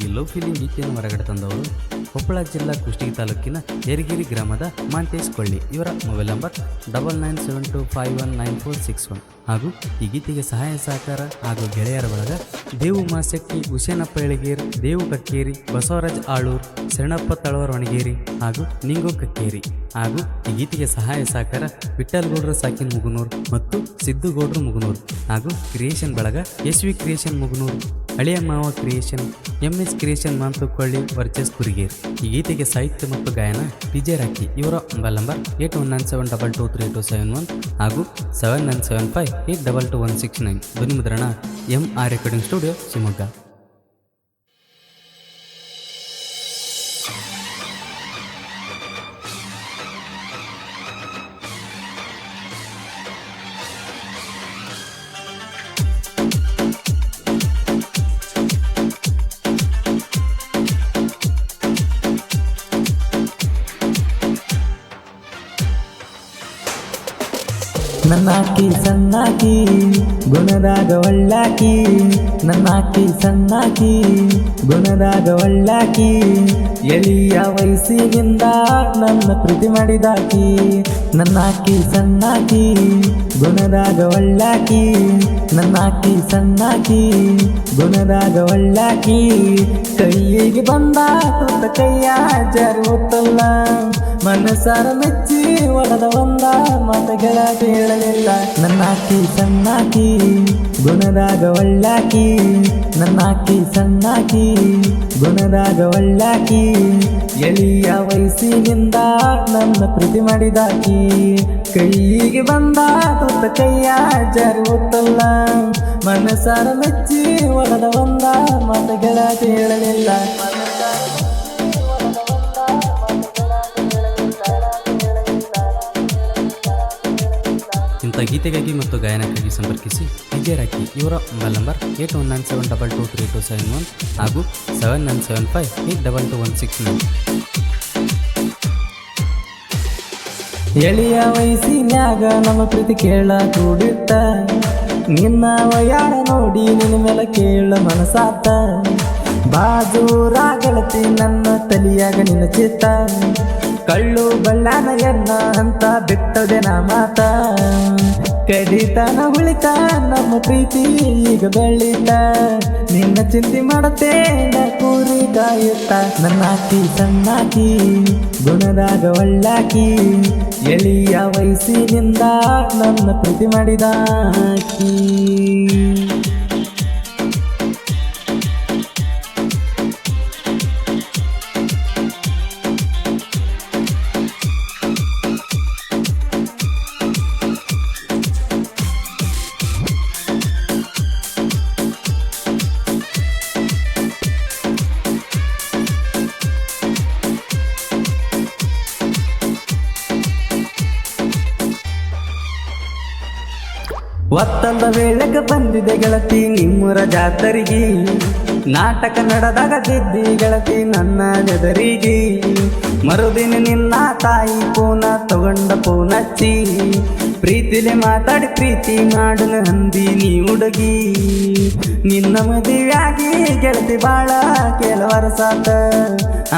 ಈ love feeling ಗೀತೆಯನ್ನು ಹೊರಗಡೆ ತಂದವರು ಕೊಪ್ಪಳ ಜಿಲ್ಲಾ ಕುಷ್ಟಗಿ ತಾಲೂಕಿನ ಯರಗಿರಿ ಗ್ರಾಮದ ಮಾಂತೇಶ್ ಕೊಳ್ಳಿ. ಇವರ ಮೊಬೈಲ್ ನಂಬರ್ 9972519461. ಹಾಗೂ ಈ ಗೀತೆಗೆ ಸಹಾಯ ಸಹಕಾರ ಹಾಗೂ ಗೆಳೆಯರ ಬಳಗ ದೇವು ಮಾಸಕ್ಕಿ, ಹುಸೇನಪ್ಪ ಎಳಗೇರಿ, ದೇವು ಕಕ್ಕೇರಿ, ಬಸವರಾಜ್ ಆಳೂರ್, ಶರಣಪ್ಪ ತಳವರ್ ವಣಗೇರಿ ಹಾಗೂ ನಿಂಗು ಕಕ್ಕೇರಿ. ಹಾಗೂ ಈ ಗೀತೆಗೆ ಸಹಾಯ ಸಹಕಾರ ವಿಠಲ್ ಗೌಡ್ರ ಸಾಕಿನ್ ಮುಗುನೂರ್ ಮತ್ತು ಸಿದ್ದು ಗೌಡ್ರ ಮುಗುನೂರ್. ಹಾಗೂ ಕ್ರಿಯೇಷನ್ ಬಳಗ SV ಕ್ರಿಯೇಷನ್ ಮುಗುನೂರ್, ಹಳೆಯ ಮಾವ ಕ್ರಿಯೇಷನ್, MS ಕ್ರಿಯೇಷನ್ ಮಾಂತುಕೊಳ್ಳಿ, ವರ್ಚಸ್ ಕುರಿಗೇರಿ. ಈ ಗೀತೆಗೆ ಸಾಹಿತ್ಯ ಮತ್ತು ಗಾಯನ DJ ರಾಕಿ. ಇವರ ಮೊಬೈಲ್ ನಂಬರ್ 8197223271 ಹಾಗೂ 7975822169. ಧ್ವನಿ ಮುದ್ರಣ MR ರೆಕಾರ್ಡಿಂಗ್ ಸ್ಟುಡಿಯೋ, ಶಿವಮೊಗ್ಗ. ನನ್ನಾಕಿ ಸಣ್ಣಾಕಿ ಗುಣದಾಗ ಒಳ್ಳಾಕಿ, ನನ್ನಾಕಿ ಸಣ್ಣಾಕಿ ಗುಣದಾಗ ಒಳ್ಳಾಕಿ, ಎಳಿಯ ವಯಸ್ಸಿನಿಂದ ನನ್ನ ಪ್ರೀತಿ ಮಾಡಿದಾಕಿ. ನನ್ನಾಕಿ ಸಣ್ಣಾಕಿ ಗುಣದಾಗ ಒಳ್ಳಾಕಿ, ನನ್ನಾಕಿ ಸಣ್ಣಾಕಿ ಗುಣದಾಗ ಒಳ್ಳಾಕಿ, ಕೈಯಿಗೆ ಬಂದ ತುತ್ತ ಕೈಯ ಜರುತ್ತಲ್ಲ, ಮನಸಾರ ಮೆಚ್ಚಿ ಒಡೆದ ಒಂದ ಮಾತುಗಳ ಕೇಳಲಿಲ್ಲ. ನನ್ನಾಕಿ ಸಣ್ಣಾಕಿ ಗುಣದಾಗ ಒಳ್ಳಾಕಿ, ನನ್ನಾಕಿ ಸಣ್ಣಾಕಿ ಗುಣದಾಗ ಒಳ್ಳಾಕಿ, ಎಳಿಯ ವಯಸ್ಸಿನಿಂದ ನನ್ನ ಪ್ರೀತಿ ಮಾಡಿದಾಕಿ, ಕೈಯಿಗೆ ಬಂದ ತುತ್ತ ಕೈಯ ಜರುತ್ತಲ್ಲ, ಮನಸಾರ ಮೆಚ್ಚಿ ಒಡೆದ ಒಂದ ಮಾತುಗಳ ಕೇಳಲಿಲ್ಲ. ಇಂಥ ಗೀತೆಗಾಗಿ ಮತ್ತು ಗಾಯನಕ್ಕಾಗಿ ಸಂಪರ್ಕಿಸಿ DJ ರಾಕಿ. ಇವರ ಮೊಬೈಲ್ ನಂಬರ್ 8197223271 ಹಾಗೂ 7975822169. ಎಳಿಯ ವಯಸ್ಸಿನ್ಯಾಗ ನಮ್ಮ ಪ್ರೀತಿ ಕೇಳ ಕೂಡಿತ್ತ, ನಿನ್ನ ವಯಾರ ನೋಡಿ ನಿನ್ನ ಮೇಲೆ ಕೇಳ ಮನಸಾತ, ಬಾಜೂರಾಗಳತಿ ನನ್ನ ತಲಿಯಾಗ ನಿನ್ನ ಚಿತ್ತ, ಕಳ್ಳು ಬಳ್ಳಾನ ಎನ್ನ ಅಂತ ಬಿಟ್ಟದೆ ನಾ ಮಾತ, ಕಡಿತನ ಉಳಿತ ನಮ್ಮ ಪ್ರೀತಿ ಈಗ ಬೆಳಿತ, ನಿನ್ನ ಚಿಂತೆ ಮಾಡತ್ತೆ ಕೂರಿ ಕಾಯುತ್ತ. ನನ್ನಾಕಿ ಸಣ್ಣಾಕಿ ಗುಣದಾಗ ಒಳ್ಳಾಕಿ, ಎಳಿಯ ವಯಸ್ಸಿನಿಂದ ನನ್ನ ಪ್ರೀತಿ ಮಾಡಿದಾಕಿ. ಒತ್ತಂದ ವೇಳೆಗೆ ಬಂದಿದೆ ಗೆಳತಿ ನಿಮ್ಮೂರ ಜಾತರಿಗೆ, ನಾಟಕ ನಡೆದಾಗ ಗೆದ್ದಿ ಗೆಳತಿ ನನ್ನ ನೆದರಿಗೆ, ಮರುದಿನ ನಿನ್ನ ತಾಯಿ ಪೂನ ತಗೊಂಡ ಪೂನಚ್ಚಿ, ಪ್ರೀತಿಲೆ ಮಾತಾಡಿ ಪ್ರೀತಿ ಮಾಡಲು ಹಂದಿ ನೀ ಹುಡುಗಿ, ನಿನ್ನ ಮದುವೆಯಾಗಿ ಗೆಳತಿ ಬಾಳ ಕೆಲವರಸಾತ,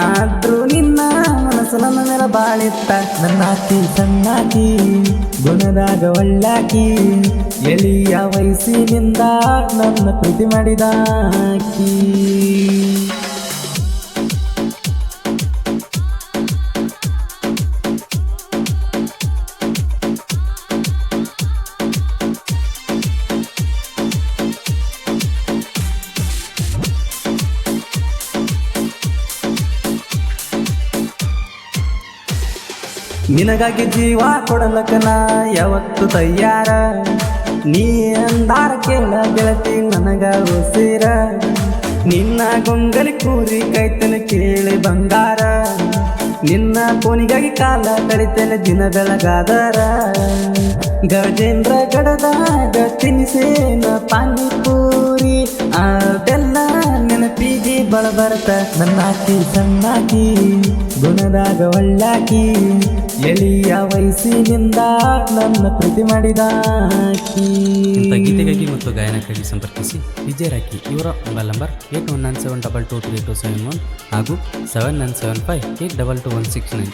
ಆದ್ರೂ ನಿನ್ನ ಮನಸ್ಸು ನನ್ನ ಮೇಲೆ ಬಾಳಿತ್ತ. ನನ್ನಾಕಿ ಸಣ್ಣಾಕಿ ಗುಣದಾಗ ಒಳ್ಳಾಕಿ, ಎಳಿಯ ವಯಸ್ಸಿನಿಂದ ನನ್ನ ಪ್ರೀತಿ ಮಾಡಿದಾಕಿ. ನಿನಗಾಗಿ ಜೀವ ಕೊಡಲಕನ ಯಾವತ್ತು ತಯ್ಯಾರ, ನೀ ಅಂದಾರ ಕೇಳ ಗೆಳತಿ ನನಗ ಉಸಿರ, ನಿನ್ನ ಗೊಂಗಲಿ ಕೂರಿ ಕೈತನ ಕೇಳಿ ಬಂಗಾರ, ನಿನ್ನ ಫೋನಿಗಾಗಿ ಕಾಲ ಕಳಿತೇನೆ ದಿನ ಬೆಳಗಾದರ, ಗಜೇಂದ್ರ ಗಡದಾಗ ತಿನಿಸೇನ ಪಾನಿಪೂರಿ, ಅದೆಲ್ಲ ನೆನಪಿಗೆ ಬಳ ಬರತ. ನನ್ನಾಕಿ ಸಣ್ಣಾಕಿ ಗುಣದಾಗ ಒಳ್ಳಾಕಿ, ಎಳಿಯ ವಯಸ್ಸಿನಿಂದ ನನ್ನ ಪ್ರೀತಿ ಮಾಡಿದಾಕಿ. ಇಂಥ ಗೀತೆಗಾಗಿ ಮತ್ತು ಗಾಯನಕ್ಕಾಗಿ ಸಂಪರ್ಕಿಸಿ ವಿಜಯ್ ರಾಕಿ. ಇವರ ಮೊಬೈಲ್ ನಂಬರ್ 8197223271 ಹಾಗೂ 7975822169.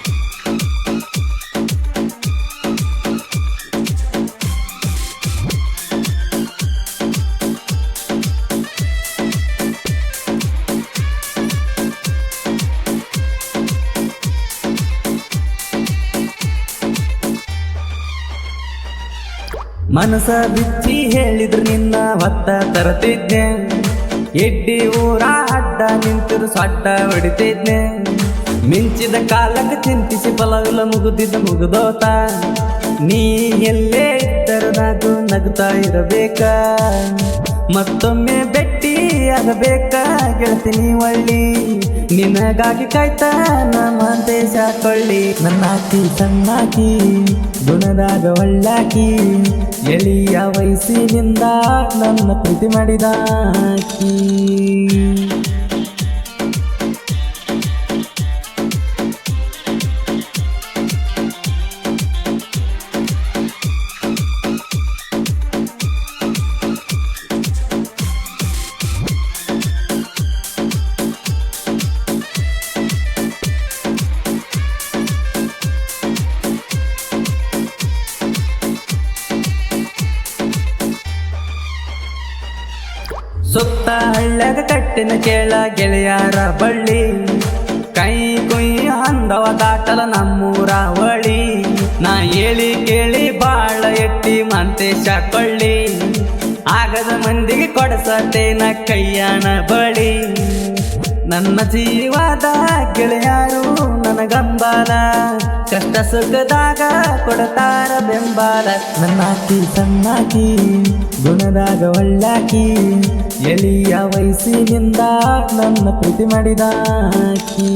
ಮನಸ ಬಿಚ್ಚಿ ಹೇಳಿದ್ರು ನಿನ್ನ ಹೊತ್ತ ತರತಿದ್ನೆ, ಎಡ್ಡಿ ಊರ ಅಡ್ಡ ನಿಂತಿರು ಸೊಡ್ಡ ಹೊಡಿತಿದ್ನೆ. ಮಿಂಚಿದ ಕಾಲಕ್ಕೆ ಚಿಂತಿಸಿ ಫಲವಿಲ್ಲ ಮುಗುದಿದ್ದ ಮುಗುದೋತ, ನೀ ಎಲ್ಲೇ ಇದ್ದರದಾಗೂ ನಗುತ್ತಾ ಇರಬೇಕ. ಮತ್ತೊಮ್ಮೆ ಬೆಟ್ಟಿ ಆಗಬೇಕ ಗೆಳತೀನಿ ಒಳ್ಳಿ, ನಿನಗಾಗಿ ಕಾಯ್ತಾ ನಮ್ಮಂತೇಶ ಕೊಳ್ಳಿ. ನನ್ನಾಕಿ ಸಣ್ಣಾಕಿ ಗುಣದಾಗ ಒಳ್ಳಾಕಿ, ಎಳಿಯ ವಯಸ್ಸಿನಿಂದ ನನ್ನ ಪ್ರೀತಿ ಮಾಡಿದಾಕಿ. ಸುತ್ತ ಹಳ್ಳ್ಯಾಗ ಕಟ್ಟಿನ ಕೇಳ ಗೆಳೆಯಾರ ಬಳ್ಳಿ, ಕೈ ಕುಯ್ಯ ಅಂದವ ದಾಟಲ ನಮ್ಮೂರ ಒಳಿ. ನಾ ಹೇಳಿ ಕೇಳಿ ಬಾಳ ಎಟ್ಟಿ ಮಂತೇಶ ಕೊಳ್ಳಿ, ಆಗದ ಮಂದಿಗೆ ಕೊಡಸತೇನ ಕೈಯಾನ ಬಳಿ. ನನ್ನ ಜೀವದ ಗೆಳೆಯಾರು ನನಗಂಬಾಲ, ಕಷ್ಟ ಸುಖದಾಗ ಕೊಡತಾರ ಬೆಂಬಲ. ನನ್ನಾಕಿ ಸಣ್ಣಾಕಿ ಗುಣದಾಗ ಒಳ್ಳಾಕಿ, ಎಳಿಯ ವಯಸ್ಸಿನಿಂದ ನನ್ನ ಪ್ರೀತಿ ಮಾಡಿದಾಕಿ.